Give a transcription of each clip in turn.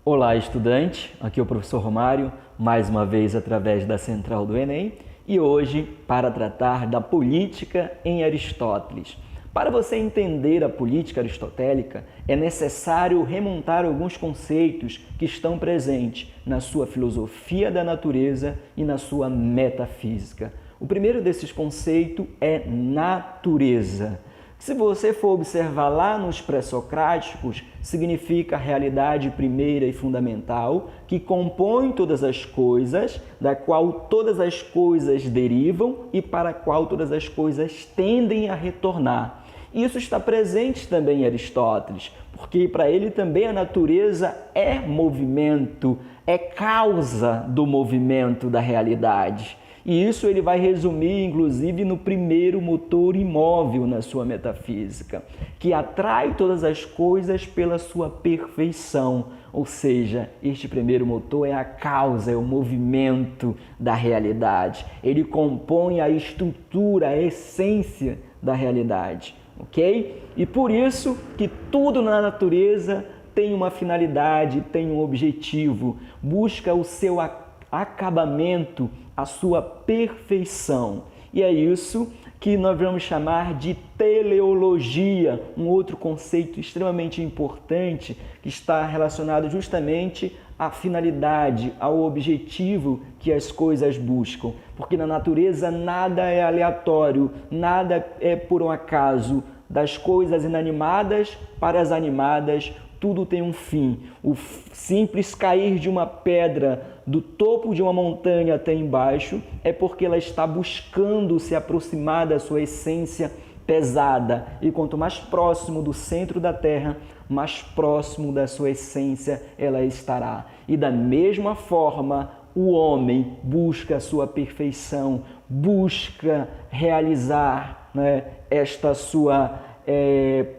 Olá, estudante. Aqui é o professor Romário, mais uma vez através da Central do Enem, e hoje para tratar da política em Aristóteles. Para você entender a política aristotélica, é necessário remontar alguns conceitos que estão presentes na sua filosofia da natureza e na sua metafísica. O primeiro desses conceitos é natureza. Se você for observar lá nos pré-socráticos, significa a realidade primeira e fundamental, que compõe todas as coisas, da qual todas as coisas derivam e para a qual todas as coisas tendem a retornar. Isso está presente também em Aristóteles, porque para ele também a natureza é movimento, é causa do movimento da realidade. E isso ele vai resumir, inclusive, no primeiro motor imóvel na sua metafísica, que atrai todas as coisas pela sua perfeição. Ou seja, este primeiro motor é a causa, é o movimento da realidade. Ele compõe a estrutura, a essência da realidade, ok? E por isso que tudo na natureza tem uma finalidade, tem um objetivo, busca o seu acabamento, a sua perfeição. E é isso que nós vamos chamar de teleologia, um outro conceito extremamente importante que está relacionado justamente à finalidade, ao objetivo que as coisas buscam. Porque na natureza nada é aleatório, nada é por um acaso. Das coisas inanimadas para as animadas, tudo tem um fim. O simples cair de uma pedra do topo de uma montanha até embaixo é porque ela está buscando se aproximar da sua essência pesada. E quanto mais próximo do centro da Terra, mais próximo da sua essência ela estará. E da mesma forma, o homem busca a sua perfeição, busca realizar, esta sua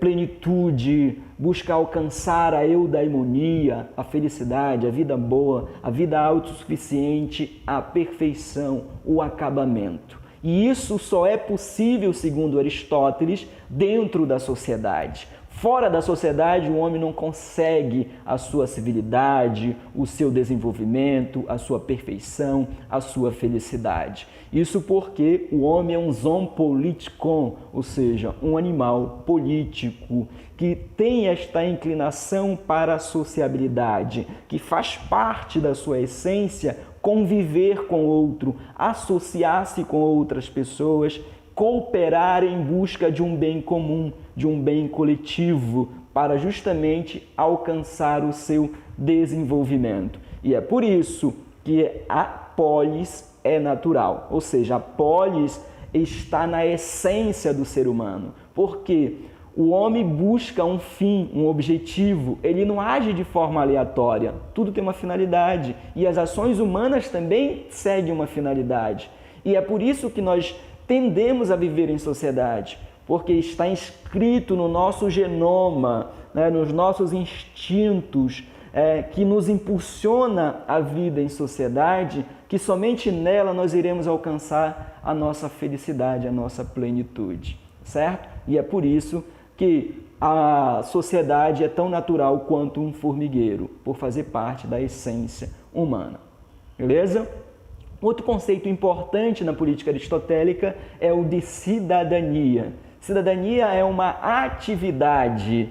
plenitude, busca alcançar a eudaimonia, a felicidade, a vida boa, a vida autossuficiente, a perfeição, o acabamento. E isso só é possível, segundo Aristóteles, dentro da sociedade. Fora da sociedade, o homem não consegue a sua civilidade, o seu desenvolvimento, a sua perfeição, a sua felicidade. Isso porque o homem é um zoopolitikon, ou seja, um animal político, que tem esta inclinação para a sociabilidade, que faz parte da sua essência conviver com o outro, associar-se com outras pessoas, cooperar em busca de um bem comum, de um bem coletivo, para justamente alcançar o seu desenvolvimento. E é por isso que a polis é natural, ou seja, a polis está na essência do ser humano, porque o homem busca um fim, um objetivo, ele não age de forma aleatória, tudo tem uma finalidade e as ações humanas também seguem uma finalidade. E é por isso que nós tendemos a viver em sociedade, porque está inscrito no nosso genoma, nos nossos instintos, que nos impulsiona a vida em sociedade, que somente nela nós iremos alcançar a nossa felicidade, a nossa plenitude, certo? E é por isso que a sociedade é tão natural quanto um formigueiro, por fazer parte da essência humana, beleza? Outro conceito importante na política aristotélica é o de cidadania. Cidadania é uma atividade,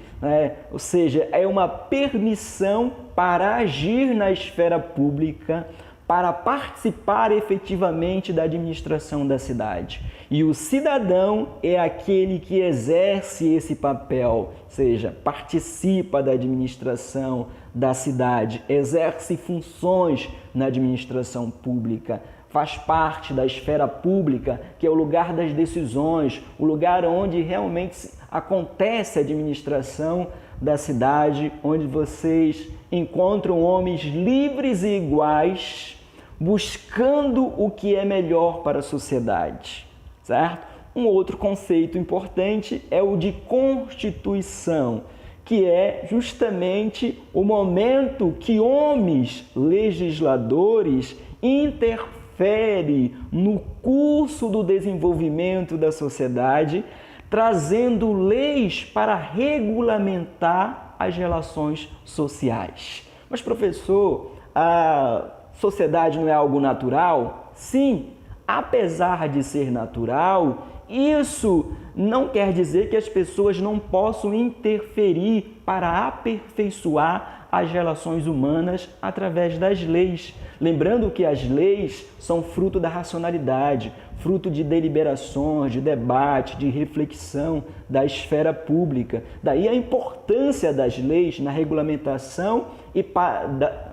ou seja, é uma permissão para agir na esfera pública, para participar efetivamente da administração da cidade. E o cidadão é aquele que exerce esse papel, ou seja, participa da administração da cidade, exerce funções na administração pública, faz parte da esfera pública, que é o lugar das decisões, o lugar onde realmente acontece a administração da cidade, onde vocês encontram homens livres e iguais, buscando o que é melhor para a sociedade, certo? Um outro conceito importante é o de constituição, que é justamente o momento que homens legisladores interferem no curso do desenvolvimento da sociedade, trazendo leis para regulamentar as relações sociais. Mas, professor, a sociedade não é algo natural? Sim, apesar de ser natural, isso não quer dizer que as pessoas não possam interferir para aperfeiçoar as relações humanas através das leis. Lembrando que as leis são fruto da racionalidade, fruto de deliberações, de debate, de reflexão da esfera pública. Daí a importância das leis na regulamentação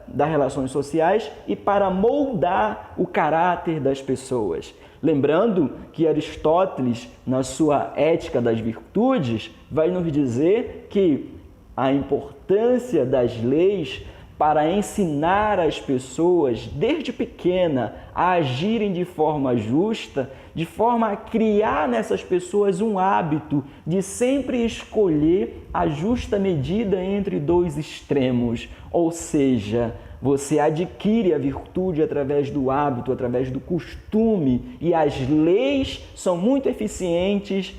das relações sociais e para moldar o caráter das pessoas. Lembrando que Aristóteles, na sua Ética das Virtudes, vai nos dizer que a importância das leis para ensinar as pessoas, desde pequena, a agirem de forma justa, de forma a criar nessas pessoas um hábito de sempre escolher a justa medida entre dois extremos. Ou seja, você adquire a virtude através do hábito, através do costume, e as leis são muito eficientes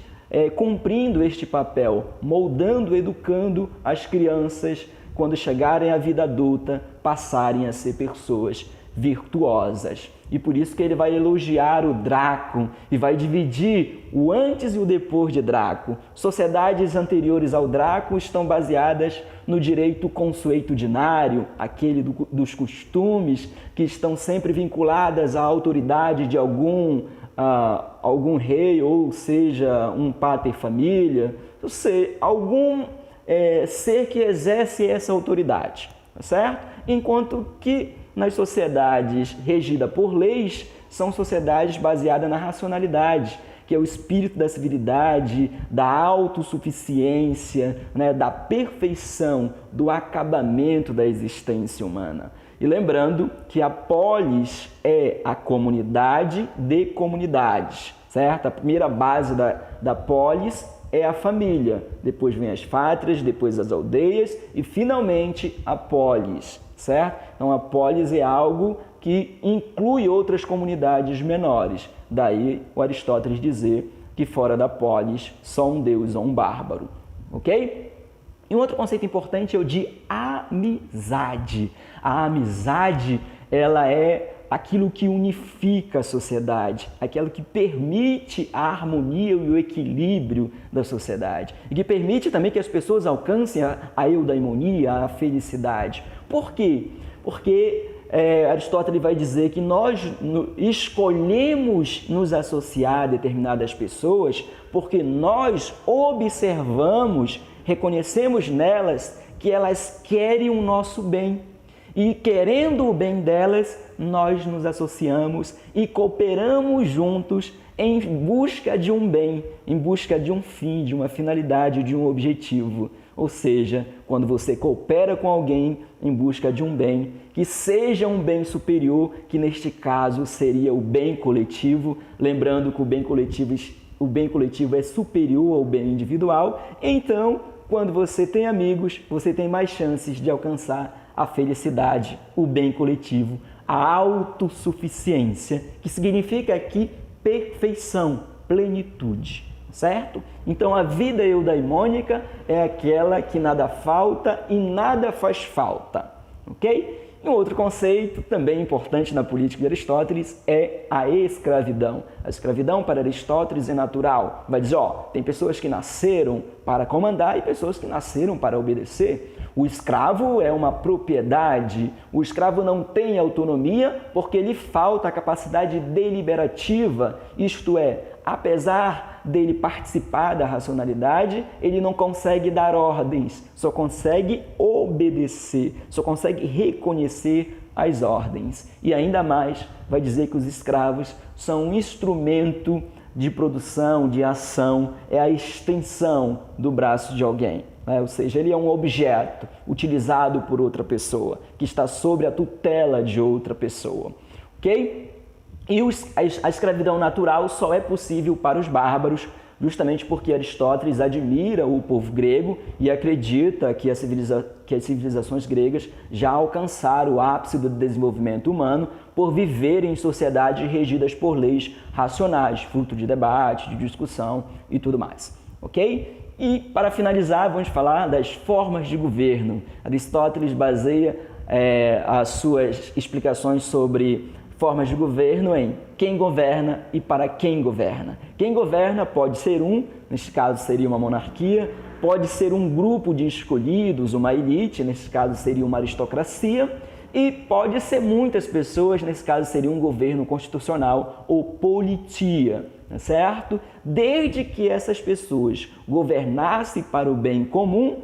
cumprindo este papel, moldando, educando as crianças quando chegarem à vida adulta, passarem a ser pessoas virtuosas. E por isso que ele vai elogiar o Drácon e vai dividir o antes e o depois de Drácon. Sociedades anteriores ao Drácon estão baseadas no direito consuetudinário, aquele dos costumes, que estão sempre vinculadas à autoridade de algum rei, ou seja, um pater familia, ou seja, algum ser que exerce essa autoridade, tá certo? Enquanto que nas sociedades regidas por leis, são sociedades baseadas na racionalidade, que é o espírito da civilidade, da autossuficiência, né, da perfeição, do acabamento da existência humana. E lembrando que a polis é a comunidade de comunidades, certo? A primeira base da polis é a família, depois vem as pátrias, depois as aldeias e finalmente a polis, certo? Então a polis é algo que inclui outras comunidades menores. Daí o Aristóteles dizer que fora da polis só um deus ou um bárbaro, ok? E um outro conceito importante é o de amizade. A amizade, ela é aquilo que unifica a sociedade, aquilo que permite a harmonia e o equilíbrio da sociedade e que permite também que as pessoas alcancem a eudaimonia, a felicidade. Por quê? Porque Aristóteles vai dizer que nós escolhemos nos associar a determinadas pessoas porque nós observamos, reconhecemos nelas que elas querem o nosso bem. E querendo o bem delas, nós nos associamos e cooperamos juntos em busca de um bem, em busca de um fim, de uma finalidade, de um objetivo. Ou seja, quando você coopera com alguém em busca de um bem, que seja um bem superior, que neste caso seria o bem coletivo, lembrando que o bem coletivo é superior ao bem individual, então, quando você tem amigos, você tem mais chances de alcançar a felicidade, o bem coletivo, a autossuficiência, que significa aqui perfeição, plenitude, certo? Então a vida eudaimônica é aquela que nada falta e nada faz falta, ok? E um outro conceito também importante na política de Aristóteles é a escravidão. A escravidão para Aristóteles é natural. Vai dizer, tem pessoas que nasceram para comandar e pessoas que nasceram para obedecer. O escravo é uma propriedade, o escravo não tem autonomia porque lhe falta a capacidade deliberativa, isto é, apesar dele participar da racionalidade, ele não consegue dar ordens, só consegue obedecer, só consegue reconhecer as ordens. E ainda mais, vai dizer que os escravos são um instrumento de produção, de ação, é a extensão do braço de alguém. Ou seja, ele é um objeto utilizado por outra pessoa, que está sob a tutela de outra pessoa, ok? E a escravidão natural só é possível para os bárbaros, justamente porque Aristóteles admira o povo grego e acredita que as civilizações gregas já alcançaram o ápice do desenvolvimento humano por viverem em sociedades regidas por leis racionais, fruto de debate, de discussão e tudo mais, ok? E, para finalizar, vamos falar das formas de governo. Aristóteles baseia as suas explicações sobre formas de governo em quem governa e para quem governa. Quem governa pode ser neste caso seria uma monarquia, pode ser um grupo de escolhidos, uma elite, nesse caso seria uma aristocracia, e pode ser muitas pessoas, nesse caso seria um governo constitucional ou politia, certo? Desde que essas pessoas governassem para o bem comum,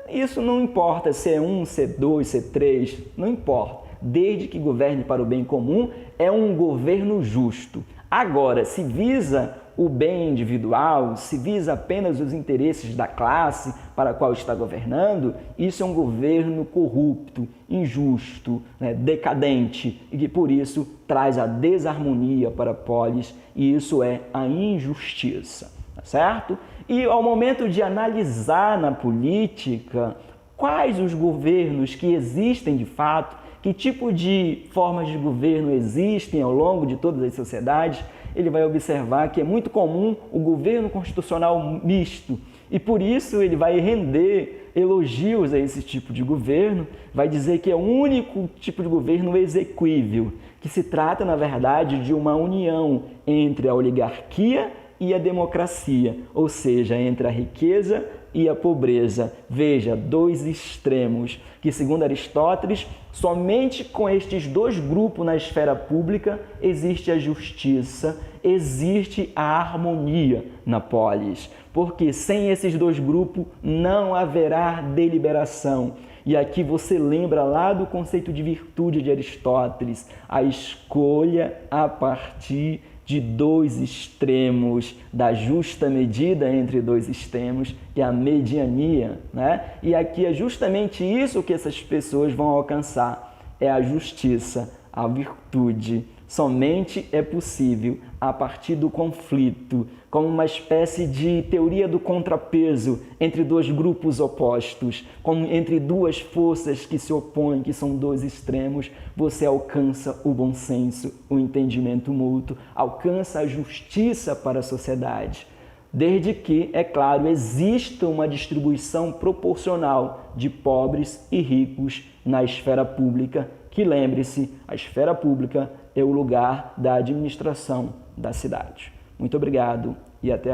isso não importa se é se é dois, se é três, não importa. Desde que governe para o bem comum, é um governo justo. Agora, se visa o bem individual, se visa apenas os interesses da classe para a qual está governando, isso é um governo corrupto, injusto, decadente, e que por isso traz a desarmonia para a polis, e isso é a injustiça, tá certo? E ao momento de analisar na política quais os governos que existem de fato, que tipo de formas de governo existem ao longo de todas as sociedades, ele vai observar que é muito comum o governo constitucional misto, e por isso ele vai render elogios a esse tipo de governo, vai dizer que é o único tipo de governo exequível, que se trata, na verdade, de uma união entre a oligarquia e a democracia, ou seja, entre a riqueza e a pobreza. Veja, dois extremos, que segundo Aristóteles, somente com estes dois grupos na esfera pública existe a justiça, existe a harmonia na polis, porque sem esses dois grupos não haverá deliberação. E aqui você lembra lá do conceito de virtude de Aristóteles, a escolha a partir de dois extremos, da justa medida entre dois extremos, que é a mediania, né? E aqui é justamente isso que essas pessoas vão alcançar, é a justiça, a virtude. Somente é possível a partir do conflito, como uma espécie de teoria do contrapeso entre dois grupos opostos, como entre duas forças que se opõem, que são dois extremos, você alcança o bom senso, o entendimento mútuo, alcança a justiça para a sociedade. Desde que, é claro, exista uma distribuição proporcional de pobres e ricos na esfera pública, que, lembre-se, a esfera pública é o lugar da administração da cidade. Muito obrigado e até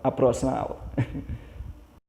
a próxima aula.